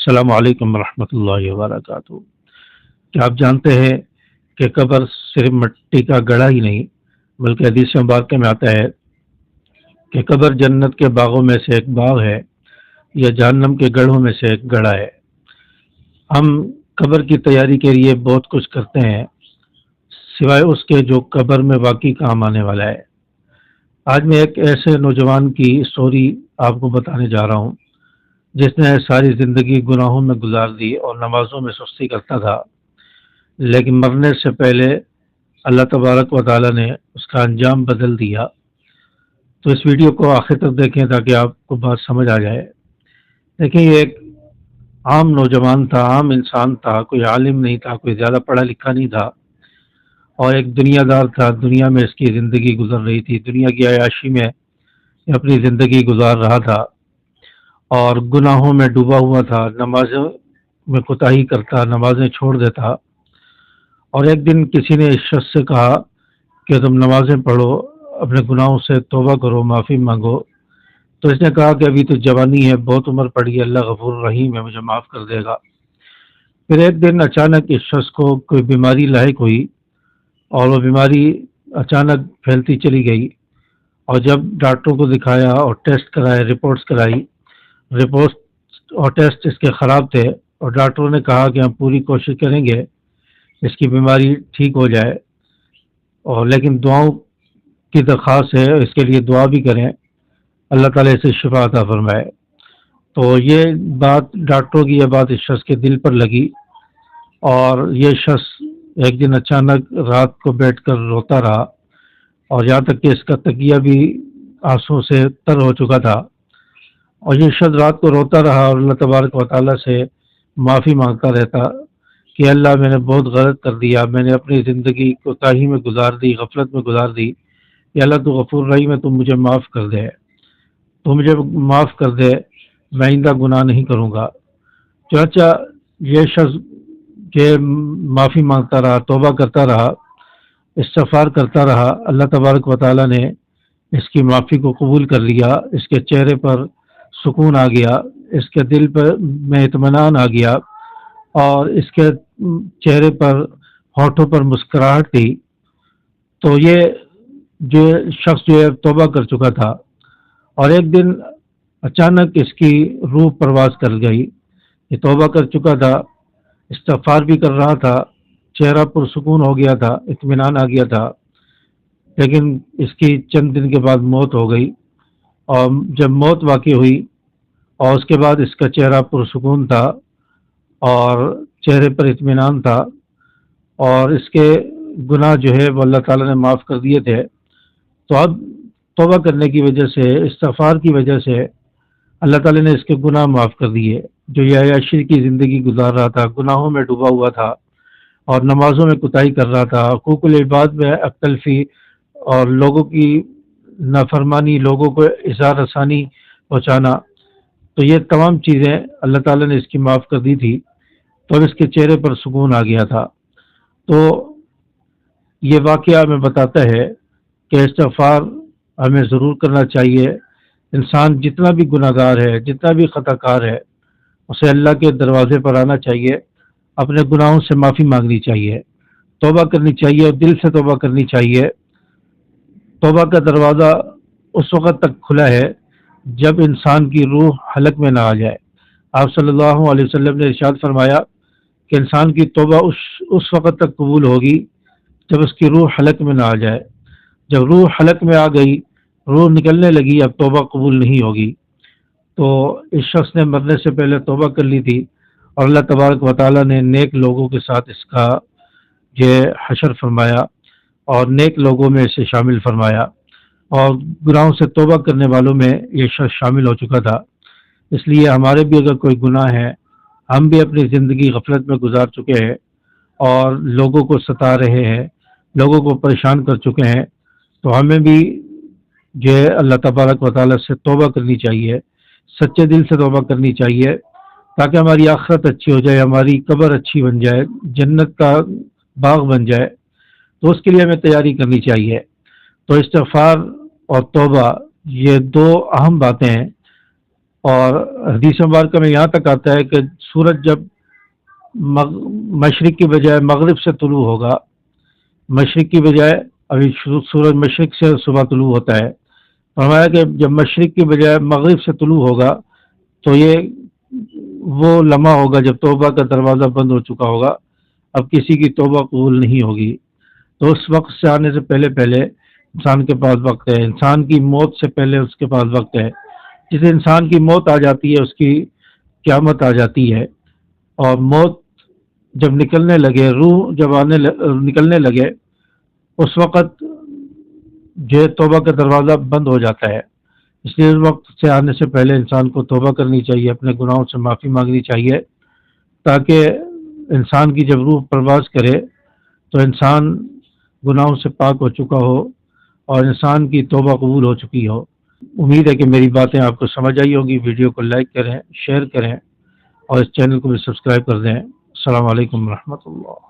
السلام علیکم ورحمۃ اللہ وبرکاتہ۔ کیا آپ جانتے ہیں کہ قبر صرف مٹی کا گڑھا ہی نہیں بلکہ حدیث مبارکہ میں آتا ہے کہ قبر جنت کے باغوں میں سے ایک باغ ہے یا جہنم کے گڑھوں میں سے ایک گڑھا ہے۔ ہم قبر کی تیاری کے لیے بہت کچھ کرتے ہیں سوائے اس کے جو قبر میں واقعی کام آنے والا ہے۔ آج میں ایک ایسے نوجوان کی سٹوری آپ کو بتانے جا رہا ہوں جس نے ساری زندگی گناہوں میں گزار دی اور نمازوں میں سستی کرتا تھا، لیکن مرنے سے پہلے اللہ تبارک و تعالی نے اس کا انجام بدل دیا۔ تو اس ویڈیو کو آخر تک دیکھیں تاکہ آپ کو بات سمجھ آ جائے۔ دیکھیں، یہ ایک عام نوجوان تھا، عام انسان تھا، کوئی عالم نہیں تھا، کوئی زیادہ پڑھا لکھا نہیں تھا، اور ایک دنیا دار تھا۔ دنیا میں اس کی زندگی گزر رہی تھی، دنیا کی عیاشی میں اپنی زندگی گزار رہا تھا اور گناہوں میں ڈوبا ہوا تھا، نمازوں میں کوتاہی کرتا، نمازیں چھوڑ دیتا۔ اور ایک دن کسی نے اس شخص سے کہا کہ تم نمازیں پڑھو، اپنے گناہوں سے توبہ کرو، معافی مانگو۔ تو اس نے کہا کہ ابھی تو جوانی ہے، بہت عمر پڑی ہے، اللہ غفور رحیم ہے، مجھے معاف کر دے گا۔ پھر ایک دن اچانک اس شخص کو کوئی بیماری لاحق ہوئی اور وہ بیماری اچانک پھیلتی چلی گئی، اور جب ڈاکٹروں کو دکھایا اور ٹیسٹ کرائے، رپورٹس کرائی، رپورٹ اور ٹیسٹ اس کے خراب تھے، اور ڈاکٹروں نے کہا کہ ہم پوری کوشش کریں گے اس کی بیماری ٹھیک ہو جائے، اور لیکن دعاؤں کی درخواست ہے، اس کے لیے دعا بھی کریں، اللہ تعالیٰ اسے شفا عطا فرمائے۔ تو یہ بات ڈاکٹروں کی، یہ بات اس شخص کے دل پر لگی، اور یہ شخص ایک دن اچانک رات کو بیٹھ کر روتا رہا، اور یہاں تک کہ اس کا تکیہ بھی آنسوں سے تر ہو چکا تھا، اور یہ شخص رات کو روتا رہا اور اللہ تبارک و تعالیٰ سے معافی مانگتا رہتا کہ اللہ، میں نے بہت غلط کر دیا، میں نے اپنی زندگی کوتاہی میں گزار دی، غفلت میں گزار دی، یا اللہ تو غفور رحیم ہے، تم مجھے معاف کر دے، تو مجھے معاف کر دے، میں آئندہ گناہ نہیں کروں گا۔ چنانچہ یہ شخص کہ معافی مانگتا رہا، توبہ کرتا رہا، استغفار کرتا رہا، اللہ تبارک و تعالیٰ نے اس کی معافی کو قبول کر لیا، اس کے چہرے پر سکون آ گیا، اس کے دل پر میں اطمینان آ گیا، اور اس کے چہرے پر، ہونٹوں پر مسکراہٹ تھی۔ تو یہ جو شخص جو ہے توبہ کر چکا تھا، اور ایک دن اچانک اس کی روح پرواز کر گئی۔ یہ توبہ کر چکا تھا، استغفار بھی کر رہا تھا، چہرہ پرسکون ہو گیا تھا، اطمینان آ گیا تھا، لیکن اس کی چند دن کے بعد موت ہو گئی۔ اور جب موت واقع ہوئی اور اس کے بعد اس کا چہرہ پرسکون تھا اور چہرے پر اطمینان تھا، اور اس کے گناہ جو ہے وہ اللہ تعالیٰ نے معاف کر دیے تھے، تو اب توبہ کرنے کی وجہ سے، استغفار کی وجہ سے اللہ تعالیٰ نے اس کے گناہ معاف کر دیے۔ جو یہ عیاشی کی زندگی گزار رہا تھا، گناہوں میں ڈوبا ہوا تھا اور نمازوں میں کوتاہی کر رہا تھا، حقوق العباد میں تلفی اور لوگوں کی نافرمانی، لوگوں کو اظہار رسانی پہنچانا، تو یہ تمام چیزیں اللہ تعالیٰ نے اس کی معاف کر دی تھی، تو اب اس کے چہرے پر سکون آ گیا تھا۔ تو یہ واقعہ ہمیں بتاتا ہے کہ استغفار ہمیں ضرور کرنا چاہیے۔ انسان جتنا بھی گناہ گار ہے، جتنا بھی خطا کار ہے، اسے اللہ کے دروازے پر آنا چاہیے، اپنے گناہوں سے معافی مانگنی چاہیے، توبہ کرنی چاہیے، اور دل سے توبہ کرنی چاہیے۔ توبہ کا دروازہ اس وقت تک کھلا ہے جب انسان کی روح حلق میں نہ آ جائے۔ آپ صلی اللہ علیہ وسلم نے ارشاد فرمایا کہ انسان کی توبہ اس وقت تک قبول ہوگی جب اس کی روح حلق میں نہ آ جائے۔ جب روح حلق میں آ گئی، روح نکلنے لگی، اب توبہ قبول نہیں ہوگی۔ تو اس شخص نے مرنے سے پہلے توبہ کر لی تھی، اور اللہ تبارک و تعالیٰ نے نیک لوگوں کے ساتھ اس کا یہ حشر فرمایا اور نیک لوگوں میں اسے شامل فرمایا، اور گناہوں سے توبہ کرنے والوں میں یہ شخص شامل ہو چکا تھا۔ اس لیے ہمارے بھی اگر کوئی گناہ ہے، ہم بھی اپنی زندگی غفلت میں گزار چکے ہیں اور لوگوں کو ستا رہے ہیں، لوگوں کو پریشان کر چکے ہیں، تو ہمیں بھی جو ہے اللہ تبارک و تعالیٰ سے توبہ کرنی چاہیے، سچے دل سے توبہ کرنی چاہیے، تاکہ ہماری آخرت اچھی ہو جائے، ہماری قبر اچھی بن جائے، جنت کا باغ بن جائے۔ تو اس کے لیے ہمیں تیاری کرنی چاہیے۔ تو استغفار اور توبہ یہ دو اہم باتیں ہیں اور حدیث مبارکہ میں یہاں تک آتا ہے کہ سورج جب مشرق کی بجائے مغرب سے طلوع ہوگا، مشرق کی بجائے، ابھی سورج مشرق سے صبح طلوع ہوتا ہے، فرمایا کہ جب مشرق کی بجائے مغرب سے طلوع ہوگا تو یہ وہ لمحہ ہوگا جب توبہ کا دروازہ بند ہو چکا ہوگا، اب کسی کی توبہ قبول نہیں ہوگی۔ تو اس وقت سے آنے سے پہلے پہلے انسان کے پاس وقت ہے، انسان کی موت سے پہلے اس کے پاس وقت ہے۔ جس انسان کی موت آ جاتی ہے اس کی قیامت آ جاتی ہے، اور موت جب نکلنے لگے، روح جب نکلنے لگے، اس وقت جو توبہ کا دروازہ بند ہو جاتا ہے۔ اس لیے اس وقت سے آنے سے پہلے انسان کو توبہ کرنی چاہیے، اپنے گناہوں سے معافی مانگنی چاہیے، تاکہ انسان کی جب روح پرواز کرے تو انسان گناہوں سے پاک ہو چکا ہو اور انسان کی توبہ قبول ہو چکی ہو۔ امید ہے کہ میری باتیں آپ کو سمجھ آئی ہوگی۔ ویڈیو کو لائک کریں، شیئر کریں اور اس چینل کو بھی سبسکرائب کر دیں۔ السلام علیکم ورحمۃ اللہ۔